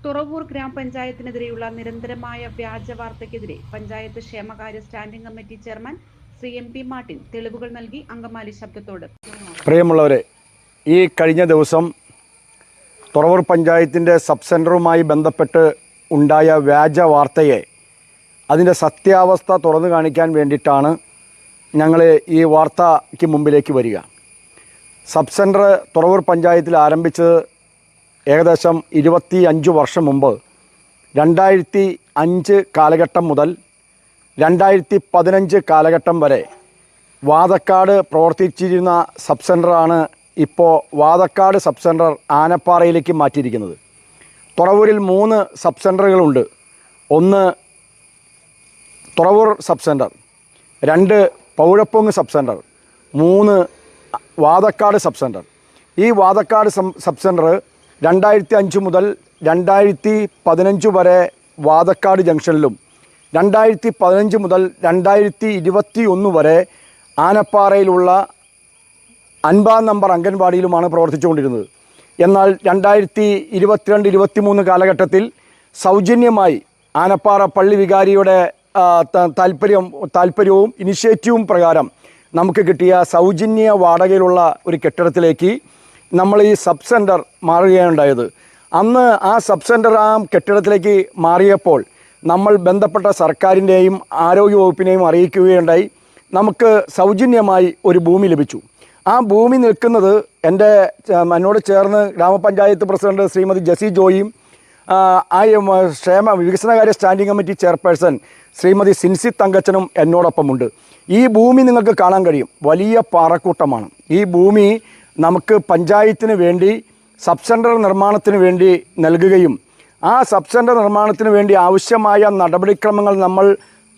തുറവൂർ ഗ്രാമപഞ്ചായത്തിനെതിരെയുള്ള നിരന്തരമായ വ്യാജ വാർത്തയ്ക്കെതിരെ പഞ്ചായത്ത് ക്ഷേമകാര്യ standing committee chairman Shri MP Martin തെളിവുകൾ നൽകി അങ്കമാലി ശബ്ദത്തോട്. പ്രിയമുള്ളവരെ, ഈ കഴിഞ്ഞ ദിവസം തുറവൂർ പഞ്ചായത്തിൻ്റെ സബ് സെൻ്ററുമായി ബന്ധപ്പെട്ട് ഉണ്ടായ വ്യാജ വാർത്തയെ അതിൻ്റെ സത്യാവസ്ഥ തുറന്നു കാണിക്കാൻ വേണ്ടിയിട്ടാണ് ഞങ്ങൾ ഈ വാർത്തയ്ക്ക് മുമ്പിലേക്ക് വരിക. സബ് സെൻ്റർ തുറവൂർ പഞ്ചായത്തിൽ ആരംഭിച്ചത് ഏകദേശം 25 വർഷം മുമ്പ് 2005 കാലഘട്ടം മുതൽ 2015 കാലഘട്ടം വരെ വാതക്കാട് പ്രവർത്തിച്ചിരുന്ന സബ് സെൻ്ററാണ് ഇപ്പോൾ വാതക്കാട് സബ് സെൻ്റർ ആനപ്പാറയിലേക്ക് മാറ്റിയിരിക്കുന്നത്. തുറവൂരിൽ 3 സബ് സെൻ്ററുകളുണ്ട്. ഒന്ന് തുറവൂർ സബ് സെൻ്റർ, 2 പൗഴപ്പൊങ്ങ് sub centre, 3 Vathakkad sub centre. ഈ വാതക്കാട് സബ് സെൻ്റർ 2005 മുതൽ 2015 വരെ വാതക്കാട് ജംഗ്ഷനിലും 2015 മുതൽ 2021 വരെ ആനപ്പാറയിലുള്ള 50 നമ്പർ അംഗൻവാടിയിലുമാണ് പ്രവർത്തിച്ചുകൊണ്ടിരുന്നത്. എന്നാൽ 2022-23 കാലഘട്ടത്തിൽ സൗജന്യമായി ആനപ്പാറ പള്ളി വികാരിയുടെ താല്പര്യവും ഇനിഷ്യേറ്റീവും പ്രകാരം നമുക്ക് കിട്ടിയ സൗജന്യ വാടകയിലുള്ള ഒരു കെട്ടിടത്തിലേക്ക് നമ്മൾ ഈ സബ് സെൻ്റർ മാറുകയുണ്ടായത്. അന്ന് ആ സബ് സെൻ്റർ ആ കെട്ടിടത്തിലേക്ക് മാറിയപ്പോൾ നമ്മൾ ബന്ധപ്പെട്ട സർക്കാരിൻ്റെയും ആരോഗ്യവകുപ്പിനെയും അറിയിക്കുകയുണ്ടായി. നമുക്ക് സൗജന്യമായി ഒരു ഭൂമി ലഭിച്ചു. ആ ഭൂമി നിൽക്കുന്നത് എന്നോട് ചേർന്ന് ഗ്രാമപഞ്ചായത്ത് പ്രസിഡന്റ് ശ്രീമതി ജെസി ജോയിയും വികസനകാര്യ standing committee chairperson Shrimati Sincy തങ്കച്ചനും എന്നോടൊപ്പമുണ്ട്. ഈ ഭൂമി നിങ്ങൾക്ക് കാണാൻ കഴിയും, വലിയ പാറക്കൂട്ടമാണ്. ഈ ഭൂമി നമുക്ക് പഞ്ചായത്തിന് വേണ്ടി സബ് സെൻ്റർ നിർമ്മാണത്തിന് വേണ്ടി നൽകുകയും ആ സബ് സെൻ്റർ നിർമ്മാണത്തിന് വേണ്ടി ആവശ്യമായ നടപടിക്രമങ്ങൾ നമ്മൾ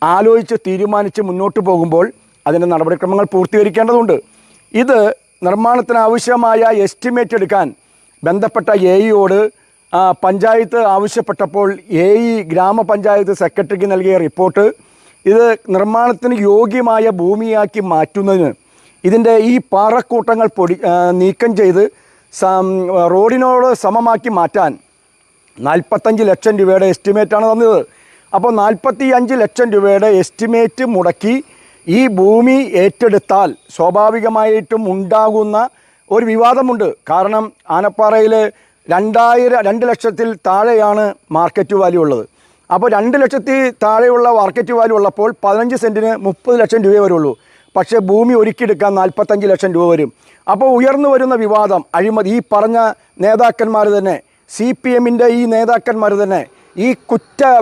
ആലോചിച്ച് തീരുമാനിച്ച് മുന്നോട്ട് പോകുമ്പോൾ അതിൻ്റെ നടപടിക്രമങ്ങൾ പൂർത്തീകരിക്കേണ്ടതുണ്ട്. ഇത് നിർമ്മാണത്തിന് ആവശ്യമായ എസ്റ്റിമേറ്റ് എടുക്കാൻ ബന്ധപ്പെട്ട AEയോട് പഞ്ചായത്ത് ആവശ്യപ്പെട്ടപ്പോൾ AE ഗ്രാമപഞ്ചായത്ത് സെക്രട്ടറിക്ക് നൽകിയ റിപ്പോർട്ട് ഇത് നിർമ്മാണത്തിന് യോഗ്യമായ ഭൂമിയാക്കി മാറ്റുന്നതിന് ഇതിൻ്റെ ഈ പാറക്കൂട്ടങ്ങൾ നീക്കം ചെയ്ത് റോഡിനോട് സമമാക്കി മാറ്റാൻ 45 ലക്ഷം രൂപയുടെ എസ്റ്റിമേറ്റാണ് തന്നത്. അപ്പോൾ 45 ലക്ഷം രൂപയുടെ എസ്റ്റിമേറ്റ് മുടക്കി ഈ ഭൂമി ഏറ്റെടുത്താൽ സ്വാഭാവികമായിട്ടും ഉണ്ടാകുന്ന ഒരു വിവാദമുണ്ട്. കാരണം ആനപ്പാറയിൽ 2 ലക്ഷത്തിൽ താഴെയാണ് മാർക്കറ്റ് വാല്യൂ ഉള്ളത്. അപ്പോൾ 2 ലക്ഷത്തിൽ താഴെയുള്ള മാർക്കറ്റ് വാല്യൂ ഉള്ളപ്പോൾ 15 സെൻറ്റിന് 30 ലക്ഷം രൂപയെ വരുള്ളൂ. പക്ഷേ ഭൂമി ഒരുക്കിയെടുക്കാൻ 45 ലക്ഷം രൂപ വരും. അപ്പോൾ ഉയർന്നു വരുന്ന വിവാദം, അഴിമതി, ഈ പറഞ്ഞ നേതാക്കന്മാർ തന്നെ, CPMൻ്റെ ഈ നേതാക്കന്മാർ തന്നെ, ഈ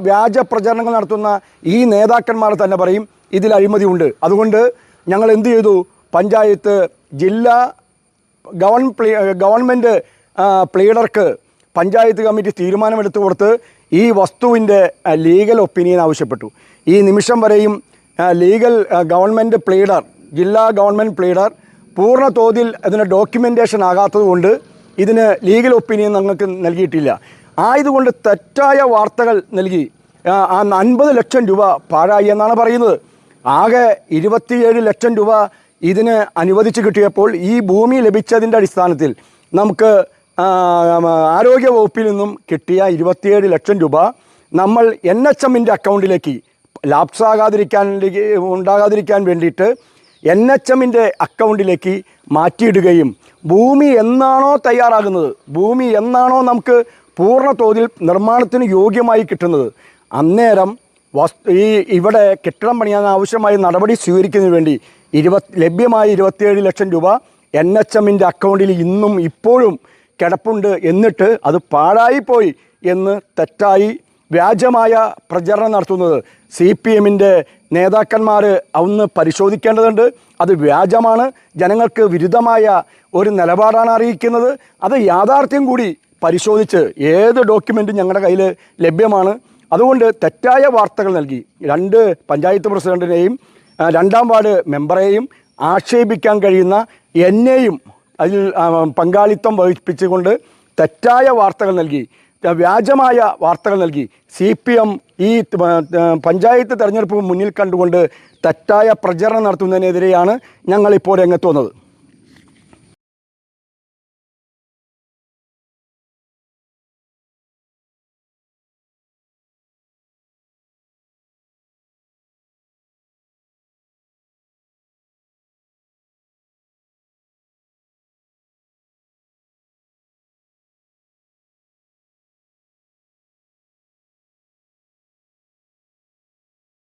വ്യാജ പ്രചരണങ്ങൾ നടത്തുന്ന ഈ നേതാക്കന്മാർ തന്നെ പറയും ഇതിൽ അഴിമതി ഉണ്ട്. അതുകൊണ്ട് ഞങ്ങൾ എന്ത് ചെയ്തു? പഞ്ചായത്ത് ജില്ലാ ഗവൺമെൻറ് പ്ലീഡർക്ക് പഞ്ചായത്ത് കമ്മിറ്റി തീരുമാനമെടുത്തു കൊടുത്ത് ഈ വസ്തുവിൻ്റെ ലീഗൽ ഒപ്പീനിയൻ ആവശ്യപ്പെട്ടു. ഈ നിമിഷം വരെയും ഗവൺമെൻറ് പ്ലീഡർ, ജില്ലാ ഗവൺമെൻറ് പ്ലീഡർ പൂർണ്ണ തോതിൽ അതിന് ഡോക്യുമെൻറ്റേഷൻ ആകാത്തത് കൊണ്ട് ഇതിന് ലീഗൽ ഒപ്പീനിയൻ ഞങ്ങൾക്ക് നൽകിയിട്ടില്ല. ആയതുകൊണ്ട് തെറ്റായ വാർത്തകൾ നൽകി 50 ലക്ഷം രൂപ പാഴായി എന്നാണ് പറയുന്നത്. ആകെ 27 ലക്ഷം രൂപ ഇതിന് അനുവദിച്ച് കിട്ടിയപ്പോൾ ഈ ഭൂമി ലഭിച്ചതിൻ്റെ അടിസ്ഥാനത്തിൽ നമുക്ക് ആരോഗ്യ വകുപ്പിൽ നിന്നും കിട്ടിയ 27 ലക്ഷം രൂപ നമ്മൾ NHMൻ്റെ അക്കൗണ്ടിലേക്ക് ലാപ്സ് ഉണ്ടാകാതിരിക്കാൻ വേണ്ടിയിട്ട് NHMൻ്റെ അക്കൗണ്ടിലേക്ക് മാറ്റിയിടുകയും ഭൂമി എന്നാണോ തയ്യാറാകുന്നത്, ഭൂമി എന്നാണോ നമുക്ക് പൂർണ്ണ തോതിൽ നിർമ്മാണത്തിന് യോഗ്യമായി കിട്ടുന്നത്, അന്നേരം ഇവിടെ കെട്ടിടം പണിയാൻ ആവശ്യമായ നടപടി സ്വീകരിക്കുന്നതിന് വേണ്ടി ലഭ്യമായ 27 ലക്ഷം രൂപ NHMൻ്റെ അക്കൗണ്ടിൽ ഇന്നും ഇപ്പോഴും കിടപ്പുണ്ട്. എന്നിട്ട് അത് പാഴായിപ്പോയി എന്ന് തെറ്റായി വ്യാജമായ പ്രചരണം നടത്തുന്നത് CPMൻ്റെ നേതാക്കന്മാർ ഒന്ന് പരിശോധിക്കേണ്ടതുണ്ട്. അത് വ്യാജമാണ്, ജനങ്ങൾക്ക് വിരുദ്ധമായ ഒരു നിലപാടാണ് അറിയിക്കുന്നത്. അത് യാഥാർത്ഥ്യം കൂടി പരിശോധിച്ച് ഏത് ഡോക്യുമെൻറ്റും ഞങ്ങളുടെ കയ്യിൽ ലഭ്യമാണ്. അതുകൊണ്ട് തെറ്റായ വാർത്തകൾ നൽകി 2 പഞ്ചായത്ത് പ്രസിഡൻറ്റിനെയും 2ാം വാർഡ് മെമ്പറേയും ആക്ഷേപിക്കാൻ കഴിയുന്ന എന്നെയും അതിൽ പങ്കാളിത്തം വഹിപ്പിച്ചുകൊണ്ട് തെറ്റായ വാർത്തകൾ നൽകി, വ്യാജമായ വാർത്തകൾ നൽകി CPM ഈ പഞ്ചായത്ത് തെരഞ്ഞെടുപ്പ് മുന്നിൽ കണ്ടുകൊണ്ട് തെറ്റായ പ്രചരണം നടത്തുന്നതിനെതിരെയാണ് ഞങ്ങളിപ്പോൾ രംഗത്ത് വന്നത്.